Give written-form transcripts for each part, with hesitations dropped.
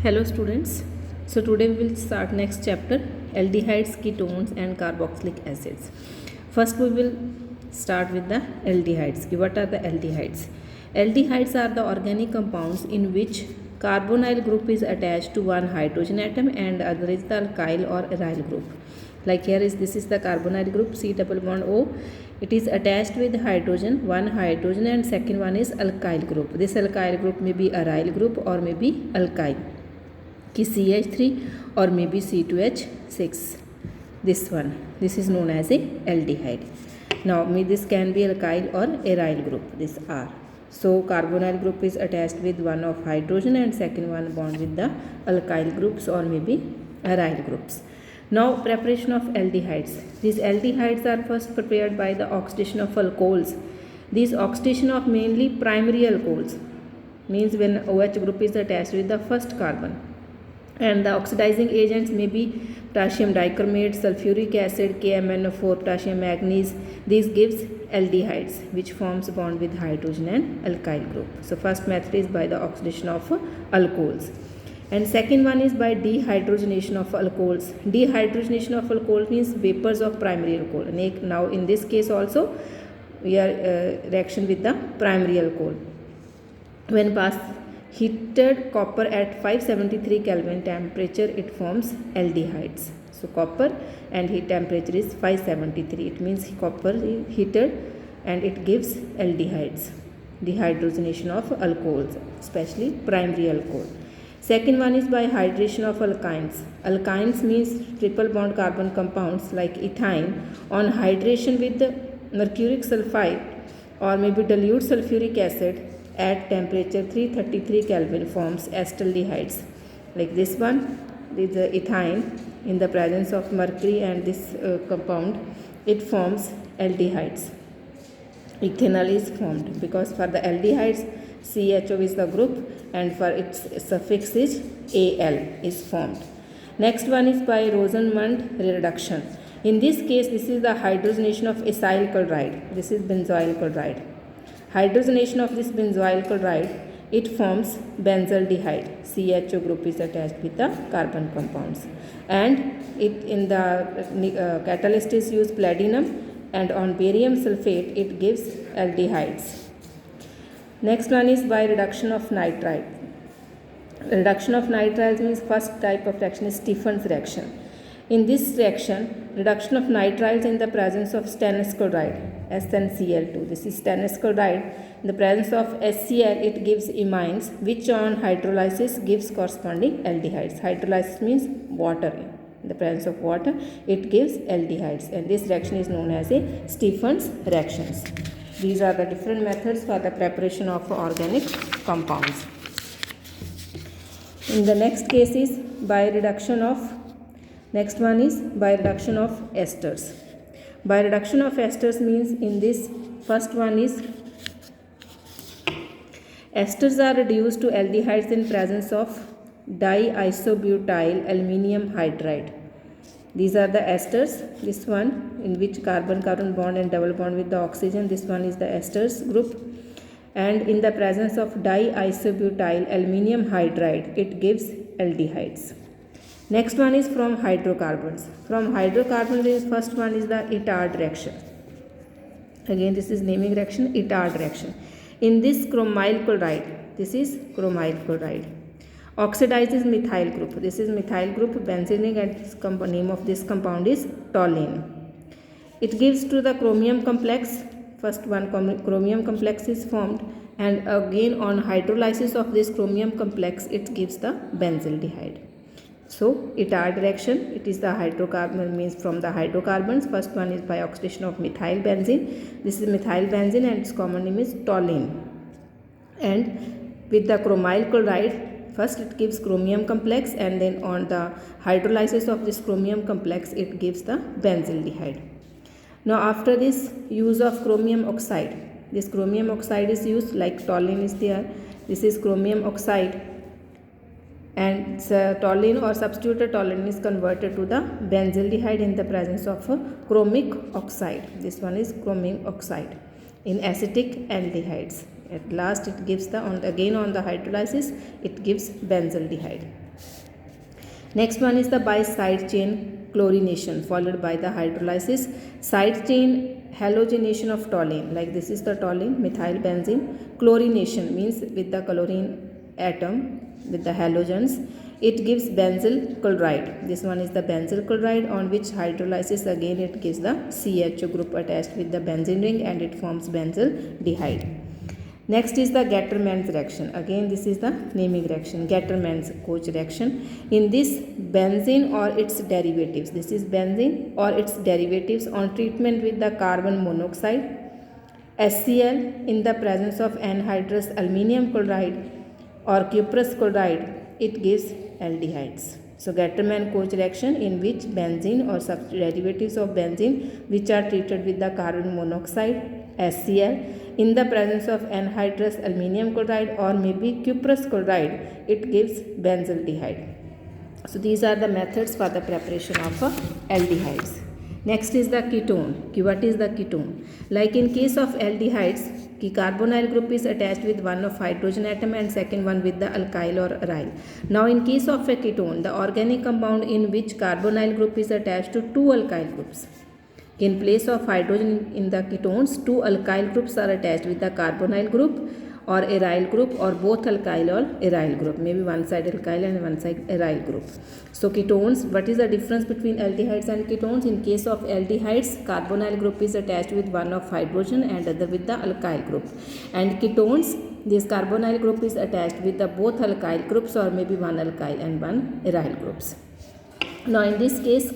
Hello students. So today we will start next chapter, aldehydes, ketones and carboxylic acids. First we will start with the aldehydes. What are the aldehydes? Aldehydes are the organic compounds in which carbonyl group is attached to one hydrogen atom and other is the alkyl or aryl group. Like here is this is the carbonyl group C double bond O. It is attached with hydrogen, one hydrogen and second one is alkyl group. This alkyl group may be aryl group or may be alkyl. कि CH3 or maybe C2H6. This one, this is known as a aldehyde. Now this can be alkyl or aryl group, this R. So carbonyl group is attached with one of hydrogen and second one bond with the alkyl groups or maybe aryl groups. Now preparation of aldehydes. These aldehydes are first prepared by the oxidation of alcohols. These oxidation of mainly primary alcohols means when OH group is attached with the first carbon. And the oxidizing agents may be potassium dichromate, sulfuric acid, KMnO4, potassium manganese. This gives aldehydes which forms bond with hydrogen and alkyl group. So first method is by the oxidation of alcohols. And second one is by dehydrogenation of alcohols. Dehydrogenation of alcohol means vapors of primary alcohol. Now in this case also we are reaction with the primary alcohol. When passed heated copper at 573 Kelvin temperature, it forms aldehydes. So copper and heat temperature is 573. It means copper is heated and it gives aldehydes. Dehydrogenation of alcohols, especially primary alcohol. Second one is by hydration of alkynes. Alkynes means triple bond carbon compounds like ethyne. On hydration with the mercuric sulfide or maybe dilute sulfuric acid at temperature 333 Kelvin forms acetaldehydes. Like this one, with the ethyne in the presence of mercury and this compound, it forms aldehydes. Ethanol is formed because for the aldehydes CHO is the group and for its suffix is Al is formed. Next one is by Rosenmund reduction. In this case, this is the hydrogenation of acyl chloride. This is benzoyl chloride. Hydrogenation of this benzoyl chloride, it forms benzaldehyde. CHO group is attached with the carbon compounds. And it in the catalyst is used platinum and on barium sulfate it gives aldehydes. Next one is by reduction of nitride. Reduction of nitriles means first type of reaction is Stephen's reaction. In this reaction, reduction of nitriles in the presence of stannous chloride, SnCl2. This is stannous chloride. In the presence of HCl, it gives imines, which on hydrolysis gives corresponding aldehydes. Hydrolysis means water. In the presence of water, it gives aldehydes. And this reaction is known as a Stephen's reactions. These are the different methods for the preparation of organic compounds. In the next case is by reduction of Next one is by reduction of esters. By reduction of esters means in this first one is esters are reduced to aldehydes in presence of diisobutyl aluminium hydride. These are the esters. This one in which carbon-carbon bond and double bond with the oxygen. This one is the esters group. And in the presence of diisobutyl aluminium hydride, it gives aldehydes. Next one is from hydrocarbons. From hydrocarbons, first one is the Itard reaction. Again, this is naming reaction, Itard reaction. In this chromyl chloride, this is chromyl chloride, oxidizes methyl group. This is methyl group, benzenic, and name of this compound is toluene. It gives to the chromium complex. First one chromium complex is formed, and again on hydrolysis of this chromium complex, it gives the benzaldehyde. So Itard reaction, it is the hydrocarbon means from the hydrocarbons. First one is by oxidation of methyl benzene. This is methyl benzene and its common name is toluene. And with the chromyl chloride, first it gives chromium complex and then on the hydrolysis of this chromium complex, it gives the benzaldehyde. Now after this use of chromium oxide, this chromium oxide is used like toluene is there. This is chromium oxide. And toluene or substituted toluene is converted to the benzaldehyde in the presence of chromic oxide. This one is chromium oxide in acetic aldehydes. At last it gives the again on the hydrolysis it gives benzaldehyde. Next one is the by side chain chlorination followed by the hydrolysis. Side chain halogenation of toluene, like this is the toluene, methyl benzene. Chlorination means with the chlorine atom with the halogens, it gives benzyl chloride. This one is the benzyl chloride, on which hydrolysis again it gives the CHO group attached with the benzene ring and it forms benzaldehyde. Next is the Gattermann's reaction. Again this is the naming reaction, Gattermann's Koch reaction. In this, benzene or its derivatives, this is benzene or its derivatives on treatment with the carbon monoxide, HCl, in the presence of anhydrous aluminium chloride or cuprous chloride, it gives aldehydes. So Gattermann-Koch reaction, in which benzene or derivatives of benzene which are treated with the carbon monoxide, HCl, in the presence of anhydrous aluminium chloride or maybe cuprous chloride, it gives benzaldehyde. So these are the methods for the preparation of aldehydes. Next is the ketone. What is the ketone? Like in case of aldehydes, the carbonyl group is attached with one of hydrogen atom and second one with the alkyl or aryl. Now in case of a ketone, the organic compound in which carbonyl group is attached to two alkyl groups. In place of hydrogen in the ketones, two alkyl groups are attached with the carbonyl group or aryl group or both alkyl or aryl group, maybe one side alkyl and one side aryl group. So ketones, what is the difference between aldehydes and ketones? In case of aldehydes, carbonyl group is attached with one of hydrogen and other with the alkyl group. And ketones, this carbonyl group is attached with the both alkyl groups or maybe one alkyl and one aryl groups. Now in this case,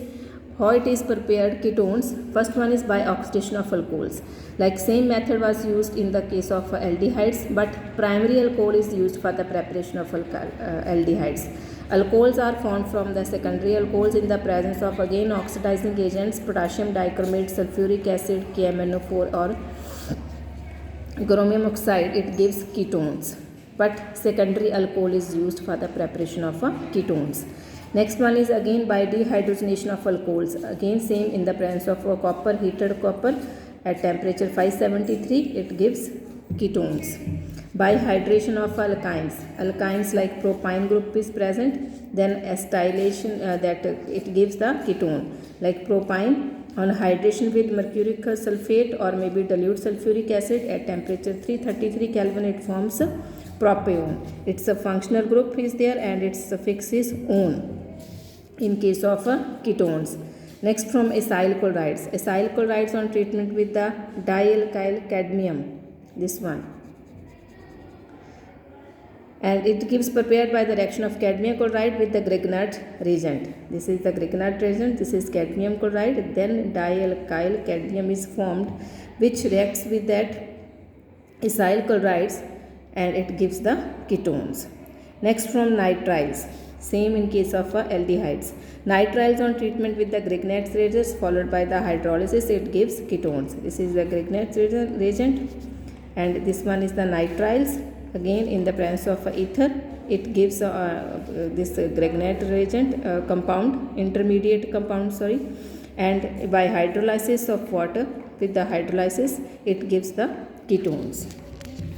how it is prepared ketones? First one is by oxidation of alcohols. Like same method was used in the case of aldehydes, but primary alcohol is used for the preparation of aldehydes. Alcohols are formed from the secondary alcohols in the presence of again oxidizing agents, potassium dichromate, sulfuric acid, KMNO4 or chromium oxide. It gives ketones, but secondary alcohol is used for the preparation of ketones. Next one is again by dehydrogenation of alcohols. Again same in the presence of copper, heated copper at temperature 573, it gives ketones. By hydration of alkynes like propyne group is present, then acetylation that it gives the ketone. Like propyne, on hydration with mercuric sulfate or maybe dilute sulfuric acid at temperature 333 Kelvin, it forms propione. Its a functional group is there and its suffix is -one in case of ketones. Next from acyl chlorides. Acyl chlorides on treatment with the dialkyl cadmium, this one. And it gives prepared by the reaction of cadmium chloride with the Grignard reagent. This is the Grignard reagent, this is cadmium chloride, then dialkyl cadmium is formed which reacts with that acyl chlorides and it gives the ketones. Next from nitriles. Same in case of aldehydes. Nitriles on treatment with the Grignard reagents followed by the hydrolysis, it gives ketones. This is the Grignard reagent and this one is the nitriles. Again in the presence of ether, it gives this Grignard reagent compound, intermediate compound, and by hydrolysis of water, with the hydrolysis it gives the ketones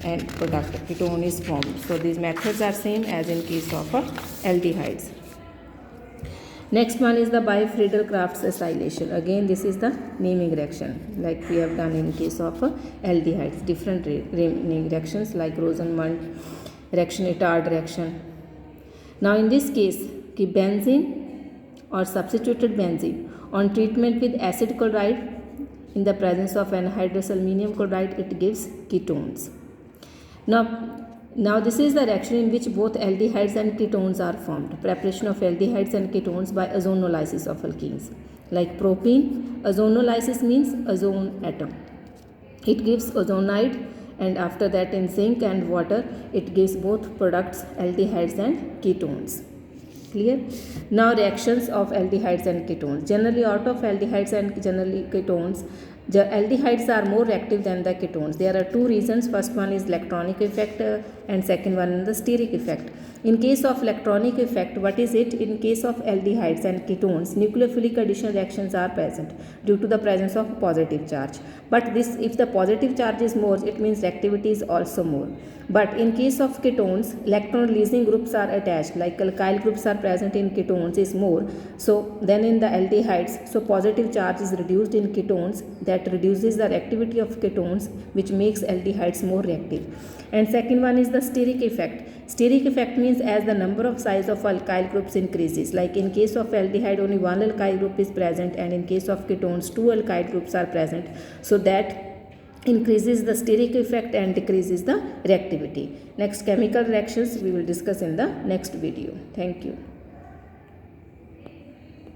and product ketone is formed. So these methods are same as in case of aldehydes. Next one is the by Friedel-Crafts acylation. Again this is the naming reaction like we have done in case of aldehydes. Different naming reactions like Rosenmund reaction, Itard reaction. Now in this case, benzene or substituted benzene on treatment with acid chloride in the presence of anhydrous aluminium chloride, it gives ketones. Now this is the reaction in which both aldehydes and ketones are formed. Preparation of aldehydes and ketones by ozonolysis of alkenes. Like propene, ozonolysis means ozone atom. It gives ozonide and after that in zinc and water it gives both products aldehydes and ketones. Clear? Now reactions of aldehydes and ketones. Generally out of aldehydes and generally ketones, the aldehydes are more reactive than the ketones. There are two reasons. First one is electronic effect and second one is the steric effect. In case of electronic effect, what is it? In case of aldehydes and ketones, nucleophilic addition reactions are present due to the presence of positive charge. But this, if the positive charge is more, it means reactivity is also more. But in case of ketones, electron releasing groups are attached, like alkyl groups are present in ketones is more. So then in the aldehydes, so positive charge is reduced in ketones, that reduces the reactivity of ketones, which makes aldehydes more reactive. And second one is the steric effect. Steric effect means as the number of size of alkyl groups increases, like in case of aldehyde only one alkyl group is present, and in case of ketones two alkyl groups are present, so that increases the steric effect and decreases the reactivity. Next chemical reactions we will discuss in the next video. Thank you.